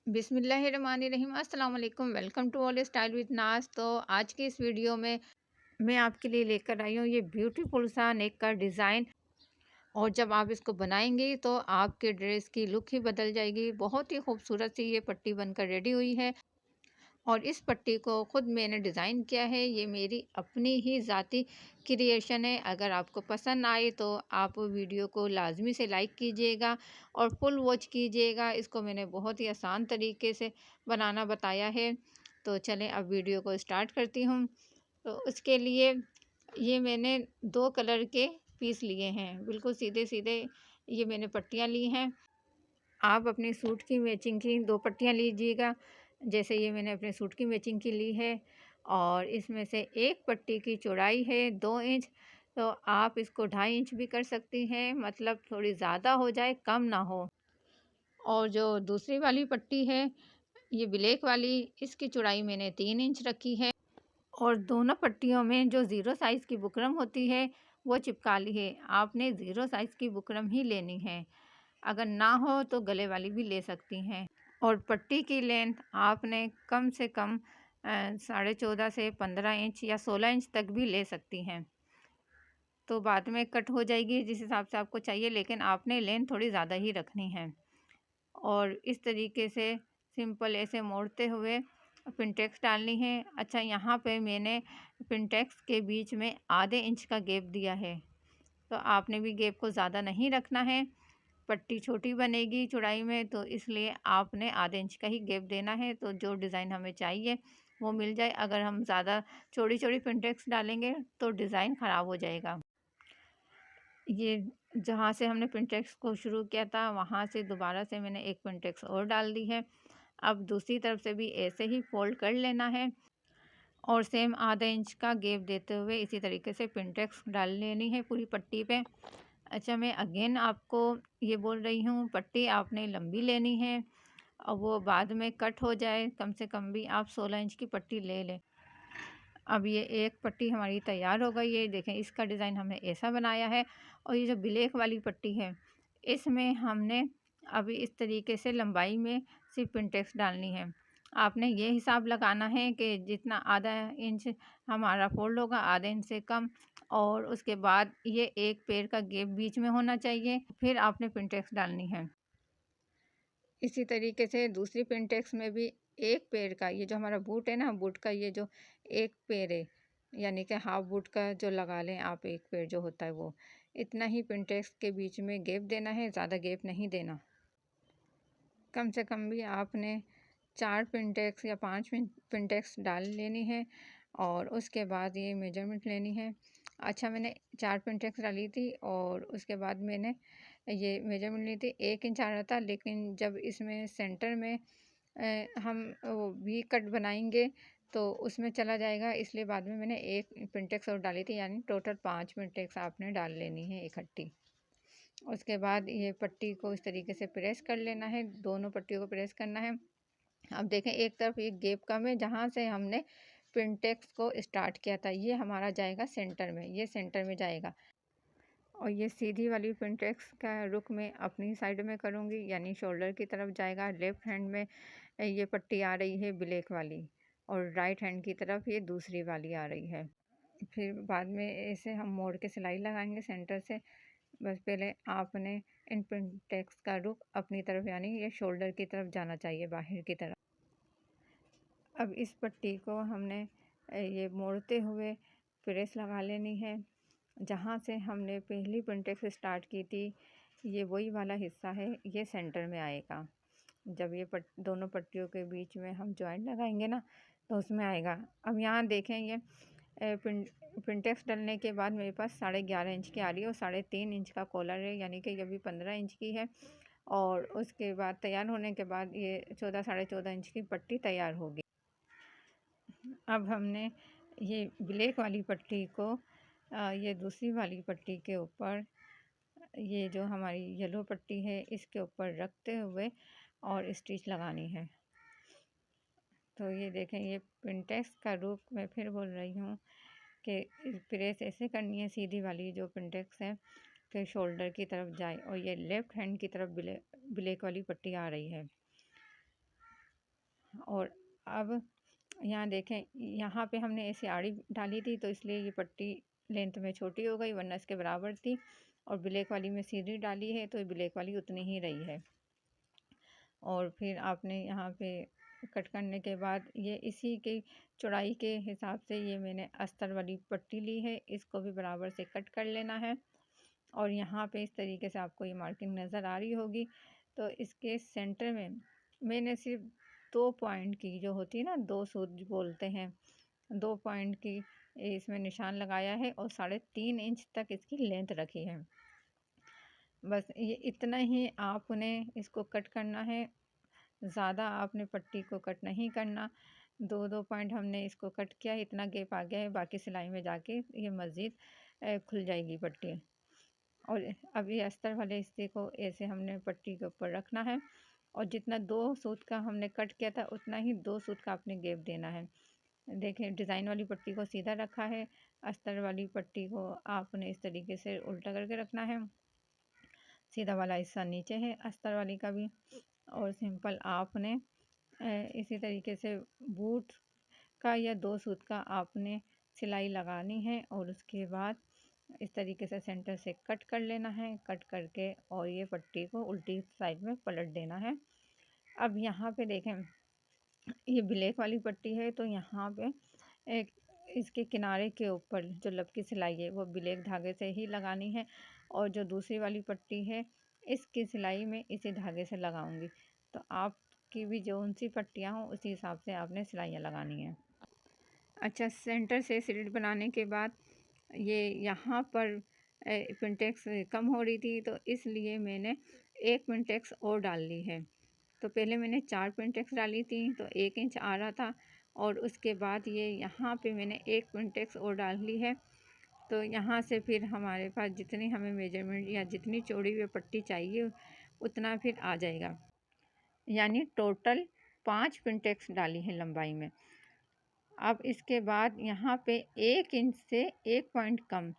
बिस्मिल्लाहिर्रहमानिर्रहीम अस्सलाम वालेकुम। Welcome to all style with Naz. तो आज की इस वीडियो में मैं आपके लिए लेकर आई हूँ ये ब्यूटीफुल सा नेक का डिज़ाइन। और जब आप इसको बनाएंगे तो आपके ड्रेस की लुक ही बदल जाएगी। बहुत ही खूबसूरत सी ये पट्टी बनकर रेडी हुई है और इस पट्टी को खुद मैंने डिज़ाइन किया है। ये मेरी अपनी ही ज़ाती क्रिएशन है। अगर आपको पसंद आए तो आप वीडियो को लाजमी से लाइक कीजिएगा और फुल वॉच कीजिएगा। इसको मैंने बहुत ही आसान तरीके से बनाना बताया है। तो चलें अब वीडियो को स्टार्ट करती हूँ। तो उसके लिए ये मैंने 2 कलर के पीस लिए हैं, बिल्कुल सीधे सीधे ये मैंने पट्टियाँ ली हैं। आप अपने सूट की मैचिंग की 2 पट्टियाँ लीजिएगा। जैसे ये मैंने अपने सूट की मैचिंग की ली है और इसमें से एक पट्टी की चौड़ाई है 2 इंच। तो आप इसको 2.5 इंच भी कर सकती हैं, मतलब थोड़ी ज़्यादा हो जाए, कम ना हो। और जो दूसरी वाली पट्टी है, ये ब्लैक वाली, इसकी चौड़ाई मैंने 3 इंच रखी है। और दोनों पट्टियों में जो ज़ीरो साइज़ की बुकरम होती है, वो चिपका ली है। आपने ज़ीरो साइज़ की बुकरम ही लेनी है। अगर ना हो तो गले वाली भी ले सकती हैं। और पट्टी की लेंथ आपने कम से कम 14.5 से 15 इंच या 16 इंच तक भी ले सकती हैं। तो बाद में कट हो जाएगी जिस हिसाब से आपको चाहिए, लेकिन आपने लेंथ थोड़ी ज़्यादा ही रखनी है। और इस तरीके से सिंपल ऐसे मोड़ते हुए पिनटेक्स डालनी है। अच्छा, यहाँ पे मैंने पिनटेक्स के बीच में आधे इंच का गैप दिया है। तो आपने भी गैप को ज़्यादा नहीं रखना है। पट्टी छोटी बनेगी चौड़ाई में, तो इसलिए आपने आधे इंच का ही गैप देना है। तो जो डिज़ाइन हमें चाहिए वो मिल जाए। अगर हम ज़्यादा चौड़ी चौड़ी पिनटेक्स डालेंगे तो डिज़ाइन ख़राब हो जाएगा। ये जहाँ से हमने पिनटेक्स को शुरू किया था वहाँ से दोबारा से मैंने एक पिनटेक्स और डाल दी है। अब दूसरी तरफ से भी ऐसे ही फोल्ड कर लेना है और सेम आधा इंच का गैप देते हुए इसी तरीके से पिनटेक्स डाल लेनी है पूरी पट्टी पे। अच्छा, मैं अगेन आपको ये बोल रही हूँ, पट्टी आपने लंबी लेनी है और वो बाद में कट हो जाए। कम से कम भी आप 16 इंच की पट्टी ले लें। अब ये एक पट्टी हमारी तैयार हो गई है। देखें, इसका डिज़ाइन हमने ऐसा बनाया है। और ये जो ब्लैक वाली पट्टी है, इसमें हमने अभी इस तरीके से लंबाई में सिर्फ पिनटेक्स डालनी है। आपने ये हिसाब लगाना है कि जितना आधा इंच हमारा फोल्ड होगा, आधे इंच से कम, और उसके बाद ये एक पैर का गैप बीच में होना चाहिए, फिर आपने पिनटेक्स डालनी है। इसी तरीके से दूसरी पिनटेक्स में भी एक पैर का, ये जो हमारा बूट है ना, बूट का ये जो एक पैर है, यानी कि हाफ बूट का जो लगा लें आप, एक पैर जो होता है वो, इतना ही पिनटेक्स के बीच में गैप देना है, ज़्यादा गैप नहीं देना। कम से कम भी आपने 4 पिनटेक्स या 5 पिनटेक्स डाल लेनी है और उसके बाद ये मेजरमेंट लेनी है। अच्छा, मैंने 4 पिनटेक्स डाली थी और उसके बाद मैंने ये मेजरमेंट ली थी। 1 इंच आ रहा था, लेकिन जब इसमें सेंटर में हम वो वी कट बनाएंगे तो उसमें चला जाएगा, इसलिए बाद में मैंने 1 पिनटेक्स और डाली थी, यानी टोटल 5 पिनटेक्स आपने डाल लेनी है इकट्ठी। उसके बाद ये पट्टी को इस तरीके से प्रेस कर लेना है, दोनों पट्टियों को प्रेस करना है। अब देखें, एक तरफ एक गैप कम है जहाँ से हमने पिनटेक्स को स्टार्ट किया था, ये हमारा जाएगा सेंटर में, ये सेंटर में जाएगा। और ये सीधी वाली पिनटेक्स का रुख मैं अपनी साइड में करूँगी, यानी शोल्डर की तरफ जाएगा। लेफ़्ट हैंड में ये पट्टी आ रही है ब्लैक वाली और राइट हैंड की तरफ ये दूसरी वाली आ रही है। फिर बाद में ऐसे हम मोड़ के सिलाई लगाएंगे सेंटर से। बस पहले आपने इन पिनटेक्स का रुख अपनी तरफ, यानी ये शोल्डर की तरफ जाना चाहिए, बाहर की तरफ। अब इस पट्टी को हमने ये मोड़ते हुए प्रेस लगा लेनी है। जहाँ से हमने पहली पिनटेक्स स्टार्ट की थी, ये वही वाला हिस्सा है, ये सेंटर में आएगा। जब ये दोनों पट्टियों के बीच में हम जॉइंट लगाएंगे ना, तो उसमें आएगा। अब यहाँ देखें, ये पिनटेक्स डलने के बाद मेरे पास 11.5 इंच की आ रही है और 3.5 इंच का कॉलर है, यानी कि ये भी 15 इंच की है। और उसके बाद तैयार होने के बाद ये 14 साढ़े 14 इंच की पट्टी तैयार होगी। अब हमने ये ब्लैक वाली पट्टी को ये दूसरी वाली पट्टी के ऊपर, ये जो हमारी येलो पट्टी है, इसके ऊपर रखते हुए और स्टिच लगानी है। तो ये देखें, ये पिनटेक्स का रुख मैं फिर बोल रही हूँ कि प्रेस ऐसे करनी है, सीधी वाली जो पिनटेक्स है फिर शोल्डर की तरफ जाए और ये लेफ़्ट हैंड की तरफ ब्लैक वाली पट्टी आ रही है। और अब यहाँ देखें, यहाँ पे हमने ऐसे आड़ी डाली थी तो इसलिए ये पट्टी लेंथ में छोटी हो गई, वरना इसके बराबर थी। और ब्लैक वाली में सीधी डाली है तो ये ब्लैक वाली उतनी ही रही है। और फिर आपने यहाँ पे कट करने के बाद ये इसी की चौड़ाई के हिसाब से ये मैंने अस्तर वाली पट्टी ली है, इसको भी बराबर से कट कर लेना है। और यहाँ पे इस तरीके से आपको ये मार्किंग नज़र आ रही होगी। तो इसके सेंटर में मैंने सिर्फ 2 पॉइंट की जो होती है ना, 2 सूत बोलते हैं, 2 पॉइंट की इसमें निशान लगाया है और 3.5 इंच तक इसकी लेंथ रखी है। बस ये इतना ही आपने इसको कट करना है, ज़्यादा आपने पट्टी को कट नहीं करना। 2-2 पॉइंट हमने इसको कट किया, इतना गैप आ गया है, बाकी सिलाई में जाके ये मज़ीद खुल जाएगी पट्टी। और अब ये अस्तर वाले हिस्से को ऐसे हमने पट्टी के ऊपर रखना है और जितना 2 सूत का हमने कट किया था उतना ही 2 सूत का आपने गैप देना है। देखें, डिज़ाइन वाली पट्टी को सीधा रखा है, अस्तर वाली पट्टी को आपने इस तरीके से उल्टा करके रखना है। सीधा वाला हिस्सा नीचे है अस्तर वाली का भी। और सिंपल आपने इसी तरीके से बूट का या 2 सूत का आपने सिलाई लगानी है और उसके बाद इस तरीके से सेंटर से कट कर लेना है। कट करके और ये पट्टी को उल्टी साइड में पलट देना है। अब यहाँ पे देखें, ये ब्लैक वाली पट्टी है तो यहाँ पे एक इसके किनारे के ऊपर जो लपकी सिलाई है वो ब्लैक धागे से ही लगानी है और जो दूसरी वाली पट्टी है इसकी सिलाई में इसी धागे से लगाऊंगी। तो आपकी भी जो सी पट्टियाँ हों उसी हिसाब से आपने सिलाइयाँ लगानी है। अच्छा, सेंटर से स्लिट बनाने के बाद ये यहाँ पर पिंटेक्स कम हो रही थी तो इसलिए मैंने 1 पिंटेक्स और डाल ली है। तो पहले मैंने 4 पिंटेक्स डाली थी तो 1 इंच आ रहा था और उसके बाद ये यहाँ पे मैंने 1 पिंटेक्स और डाल ली है। तो यहाँ से फिर हमारे पास जितनी हमें मेजरमेंट या जितनी चौड़ी हुई पट्टी चाहिए उतना फिर आ जाएगा। यानी टोटल 5 पिंटेक्स डाली है लंबाई में। अब इसके बाद यहाँ पे 1 इंच से 1 पॉइंट कम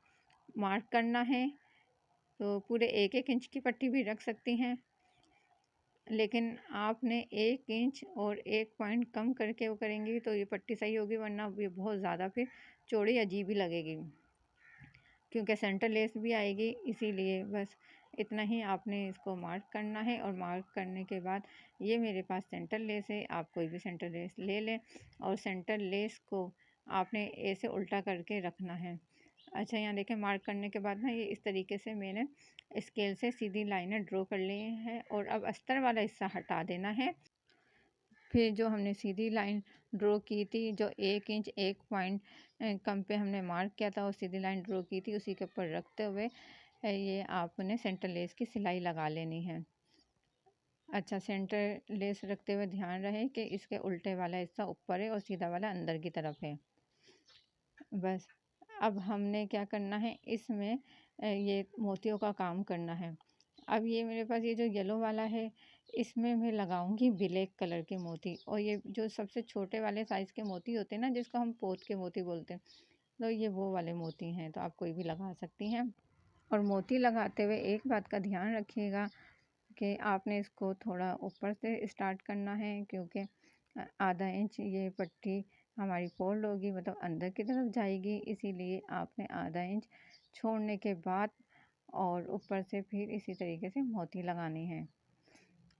मार्क करना है। तो पूरे 1-1 इंच की पट्टी भी रख सकती हैं, लेकिन आपने 1 इंच और 1 पॉइंट कम करके वो करेंगी तो ये पट्टी सही होगी, वरना ये बहुत ज़्यादा फिर चौड़ी अजीब ही लगेगी, क्योंकि सेंटर लेस भी आएगी। इसीलिए बस इतना ही आपने इसको मार्क करना है। और मार्क करने के बाद ये मेरे पास सेंटर लेस है, आप कोई भी सेंटर लेस ले लें और सेंटर लेस को आपने ऐसे उल्टा करके रखना है। अच्छा, यहाँ देखें, मार्क करने के बाद ना ये इस तरीके से मैंने स्केल से सीधी लाइनें ड्रॉ कर ली हैं और अब अस्तर वाला हिस्सा हटा देना है। फिर जो हमने सीधी लाइन ड्रॉ की थी, जो 1 इंच 1 पॉइंट कम पे हमने मार्क किया था और सीधी लाइन ड्रॉ की थी, उसी के ऊपर रखते हुए ये आपने सेंटर लेस की सिलाई लगा लेनी है। अच्छा, सेंटर लेस रखते हुए ध्यान रहे कि इसके उल्टे वाला हिस्सा ऊपर है और सीधा वाला अंदर की तरफ है। बस अब हमने क्या करना है, इसमें ये मोतियों का काम करना है। अब ये मेरे पास ये जो येलो वाला है, इसमें मैं लगाऊंगी ब्लैक कलर के मोती। और ये जो सबसे छोटे वाले साइज़ के मोती होते हैं ना, जिसको हम पोत के मोती बोलते हैं, तो ये वो वाले मोती हैं, तो आप कोई भी लगा सकती हैं। और मोती लगाते हुए एक बात का ध्यान रखिएगा कि आपने इसको थोड़ा ऊपर से स्टार्ट करना है, क्योंकि आधा इंच ये पट्टी हमारी फोल्ड होगी, मतलब अंदर की तरफ जाएगी, इसीलिए आपने आधा इंच छोड़ने के बाद और ऊपर से फिर इसी तरीके से मोती लगानी है।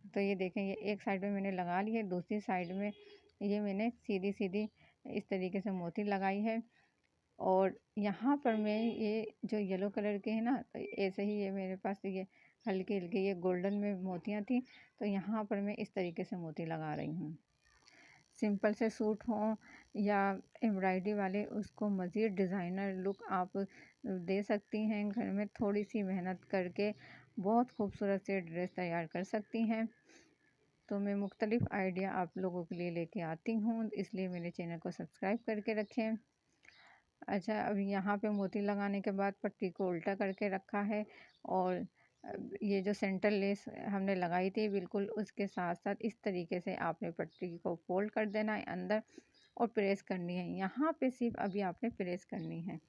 तो ये देखें, ये एक साइड में मैंने लगा ली है, दूसरी साइड में ये मैंने सीधी सीधी इस तरीके से मोती लगाई है। और यहाँ पर मैं ये जो येलो कलर के हैं ना, तो ऐसे ही ये मेरे पास ये हल्के हल्के ये गोल्डन में मोतियाँ थी, तो यहाँ पर मैं इस तरीके से मोती लगा रही हूँ। सिंपल से सूट हों या एम्ब्रॉयडरी वाले, उसको मज़ीद डिज़ाइनर लुक आप दे सकती हैं। घर में थोड़ी सी मेहनत करके बहुत खूबसूरत से ड्रेस तैयार कर सकती हैं। तो मैं मुख्तलिफ़ आइडिया आप लोगों के लिए लेके आती हूँ, इसलिए मेरे चैनल को सब्सक्राइब करके रखें। अच्छा, अब यहाँ पे मोती लगाने के बाद पट्टी को उल्टा करके रखा है और ये जो सेंटर लेस हमने लगाई थी बिल्कुल उसके साथ साथ इस तरीके से आपने पट्टी को फोल्ड कर देना है अंदर और प्रेस करनी है। यहाँ पे सिर्फ अभी आपने प्रेस करनी है,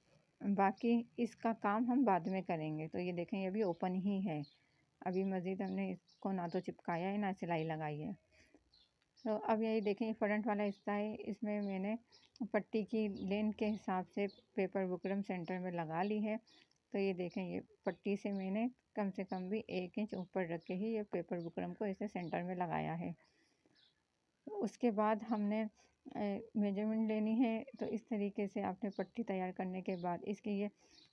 बाकी इसका काम हम बाद में करेंगे। तो ये देखें, ये अभी ओपन ही है, अभी मज़ीद हमने इसको ना तो चिपकाया है ना सिलाई लगाई है। तो अब यही देखें, फ्रंट वाला हिस्सा है, इसमें मैंने पट्टी की लेंथ के हिसाब से पेपर बुकरम सेंटर में लगा ली है। तो ये देखें, ये पट्टी से मैंने कम से कम भी 1 इंच ऊपर रख के ही ये पेपर बुकरम को ऐसे सेंटर में लगाया है। उसके बाद हमने मेजरमेंट लेनी है। तो इस तरीके से आपने पट्टी तैयार करने के बाद इसके ये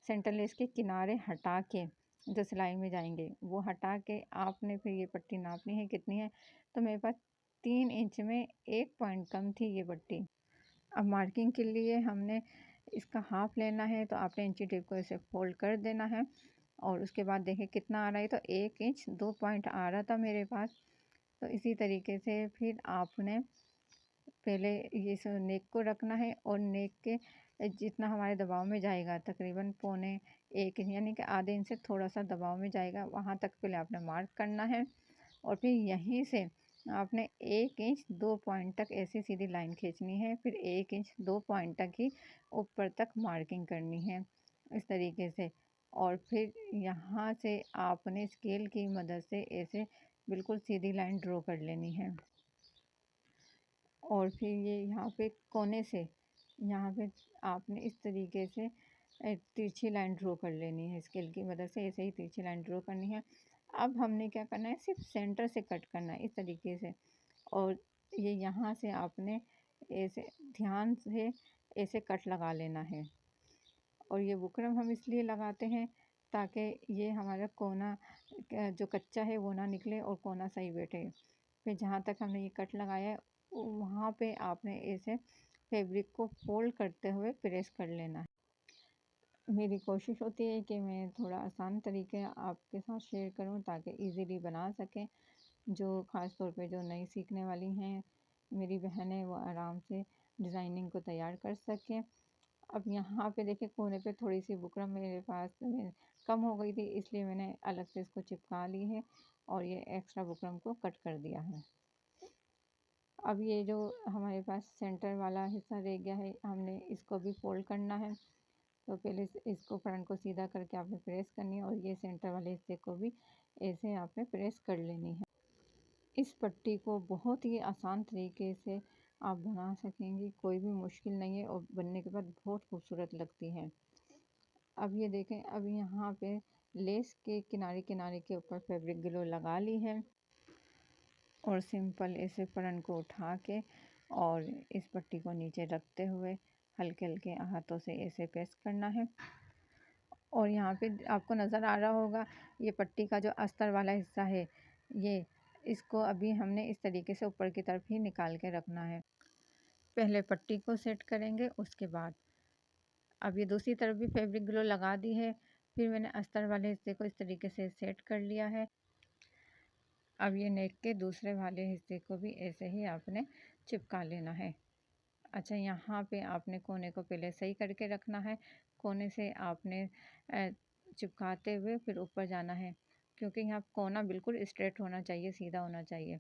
सेंटर लेस के किनारे हटा के जो सिलाई में जाएंगे वो हटा के आपने फिर ये पट्टी नापनी है कितनी है। तो मेरे पास 3 इंच में 1 पॉइंट कम थी ये पट्टी। अब मार्किंग के लिए हमने इसका हाफ लेना है। तो आपने इंची टेप को ऐसे फोल्ड कर देना है और उसके बाद देखें कितना आ रहा है। तो 1 इंच 2 पॉइंट आ रहा था मेरे पास। तो इसी तरीके से फिर आपने पहले ये नेक को रखना है और नेक के जितना हमारे दबाव में जाएगा तकरीबन 1.25 इंच यानी कि आधे इंच से थोड़ा सा दबाव में जाएगा, वहाँ तक पहले आपने मार्क करना है। और फिर यहीं से आपने 1 इंच 2 पॉइंट तक ऐसी सीधी लाइन खींचनी है। फिर 1 इंच 2 पॉइंट तक ही ऊपर तक मार्किंग करनी है इस तरीके से। और फिर यहाँ से आपने स्केल की मदद से ऐसे बिल्कुल सीधी लाइन ड्रॉ कर लेनी है। और फिर ये यहाँ पे कोने से यहाँ पे आपने इस तरीके से तिरछी लाइन ड्रॉ कर लेनी है। स्केल की मदद से ऐसे ही तिरछी लाइन ड्रॉ करनी है। अब हमने क्या करना है, सिर्फ सेंटर से कट करना है इस तरीके से। और ये यहाँ से आपने ऐसे ध्यान से ऐसे कट लगा लेना है। और ये बुकरम हम इसलिए लगाते हैं ताकि ये हमारा कोना जो कच्चा है वो ना निकले और कोना सही बैठे। फिर जहाँ तक हमने ये कट लगाया है वहाँ पे आपने ऐसे फैब्रिक को फोल्ड करते हुए प्रेस कर लेना है। मेरी कोशिश होती है कि मैं थोड़ा आसान तरीके आपके साथ शेयर करूं ताकि इजीली बना सकें। जो ख़ास तौर पे जो नई सीखने वाली हैं मेरी बहनें, वो आराम से डिज़ाइनिंग को तैयार कर सकें। अब यहाँ पे देखिए कोने पे थोड़ी सी बुकरम मेरे पास कम हो गई थी, इसलिए मैंने अलग से इसको चिपका ली है और ये एक्स्ट्रा बुकरम को कट कर दिया है। अब ये जो हमारे पास सेंटर वाला हिस्सा रह गया है, हमने इसको भी फोल्ड करना है। तो पहले इसको फ्रंट को सीधा करके आपने प्रेस करनी है और ये सेंटर वाले हिस्से को भी ऐसे आपने प्रेस कर लेनी है। इस पट्टी को बहुत ही आसान तरीके से आप बना सकेंगी, कोई भी मुश्किल नहीं है और बनने के बाद बहुत खूबसूरत लगती है। अब ये देखें, अब यहाँ पे लेस के किनारे किनारे के ऊपर फैब्रिक ग्लू लगा ली है और सिंपल ऐसे फ्रंट को उठा के और इस पट्टी को नीचे रखते हुए हल्के हल्के हाथों से ऐसे प्रेस करना है। और यहाँ पे आपको नज़र आ रहा होगा ये पट्टी का जो अस्तर वाला हिस्सा है, ये इसको अभी हमने इस तरीके से ऊपर की तरफ ही निकाल के रखना है। पहले पट्टी को सेट करेंगे, उसके बाद अब ये दूसरी तरफ भी फैब्रिक ग्लू लगा दी है। फिर मैंने अस्तर वाले हिस्से को इस तरीके से सेट कर लिया है। अब ये नेक के दूसरे वाले हिस्से को भी ऐसे ही आपने चिपका लेना है। अच्छा, यहाँ पे आपने कोने को पहले सही करके रखना है। कोने से आपने चिपकाते हुए फिर ऊपर जाना है, क्योंकि यहाँ कोना बिल्कुल स्ट्रेट होना चाहिए, सीधा होना चाहिए।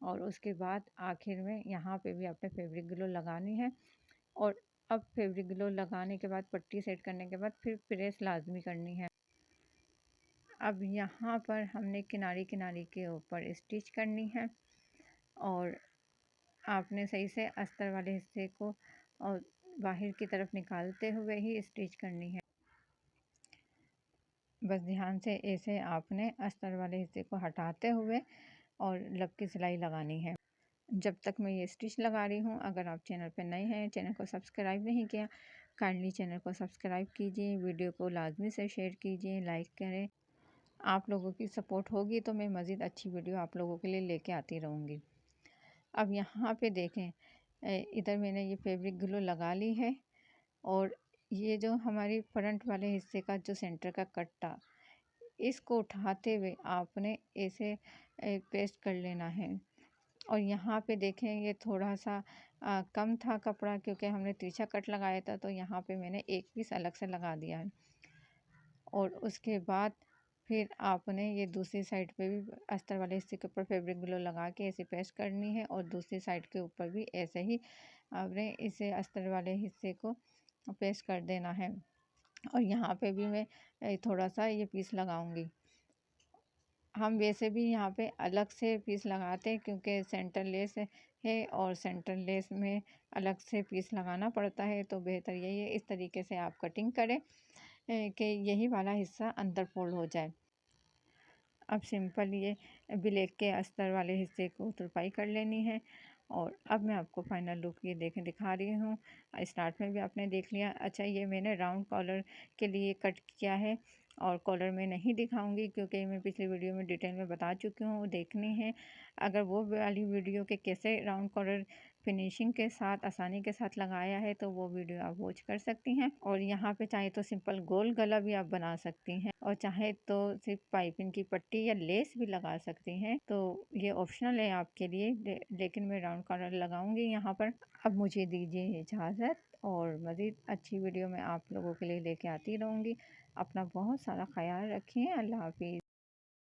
और उसके बाद आखिर में यहाँ पे भी आपने फैब्रिक ग्लू लगानी है। और अब फैब्रिक ग्लू लगाने के बाद पट्टी सेट करने के बाद फिर प्रेस लाजमी करनी है। अब यहाँ पर हमने किनारी किनारी के ऊपर स्टिच करनी है और आपने सही से अस्तर वाले हिस्से को और बाहर की तरफ निकालते हुए ही स्टिच करनी है। बस ध्यान से ऐसे आपने अस्तर वाले हिस्से को हटाते हुए और लब की सिलाई लगानी है। जब तक मैं ये स्टिच लगा रही हूँ, अगर आप चैनल पर नए हैं, चैनल को सब्सक्राइब नहीं किया, काइंडली चैनल को सब्सक्राइब कीजिए, वीडियो को लाजमी से शेयर कीजिए, लाइक करें। आप लोगों की सपोर्ट होगी तो मैं मज़ीद अच्छी वीडियो आप लोगों के लिए लेके आती रहूँगी। अब यहाँ पे देखें, इधर मैंने ये फैब्रिक ग्लू लगा ली है और ये जो हमारी फ्रंट वाले हिस्से का जो सेंटर का कट था, इसको उठाते हुए आपने ऐसे पेस्ट कर लेना है। और यहाँ पे देखें, ये थोड़ा सा कम था कपड़ा, क्योंकि हमने तिरछा कट लगाया था, तो यहाँ पे मैंने एक पीस अलग से लगा दिया है। और उसके बाद फिर आपने ये दूसरी साइड पे भी अस्तर वाले हिस्से के ऊपर फैब्रिक ग्लू लगा के ऐसे पेस्ट करनी है और दूसरी साइड के ऊपर भी ऐसे ही आपने इसे अस्तर वाले हिस्से को पेस्ट कर देना है। और यहाँ पे भी मैं थोड़ा सा ये पीस लगाऊंगी। हम वैसे भी यहाँ पे अलग से पीस लगाते हैं क्योंकि सेंटर लेस है और सेंटर लेस में अलग से पीस लगाना पड़ता है, तो बेहतर यही है इस तरीके से आप कटिंग करें कि यही वाला हिस्सा अंदर फोल्ड हो जाए। अब सिंपल ये ब्लैक के अस्तर वाले हिस्से को तुरपाई कर लेनी है। और अब मैं आपको फाइनल लुक ये देखें दिखा रही हूँ। स्टार्ट में भी आपने देख लिया। अच्छा, ये मैंने राउंड कॉलर के लिए कट किया है और कॉलर में नहीं दिखाऊंगी क्योंकि मैं पिछली वीडियो में डिटेल में बता चुकी हूँ, देखनी है। अगर वो वाली वीडियो के कैसे राउंड कॉलर फिनिशिंग के साथ आसानी के साथ लगाया है तो वो वीडियो आप वॉच कर सकती हैं। और यहाँ पे चाहे तो सिंपल गोल गला भी आप बना सकती हैं और चाहे तो सिर्फ पाइपिंग की पट्टी या लेस भी लगा सकती हैं, तो ये ऑप्शनल है आपके लिए। लेकिन मैं राउंड कॉलर लगाऊंगी यहाँ पर। अब मुझे दीजिए इजाज़त और मज़ीद अच्छी वीडियो मैं आप लोगों के लिए लेके आती रहूँगी। अपना बहुत सारा ख्याल रखिए। अल्लाह हाफिज़।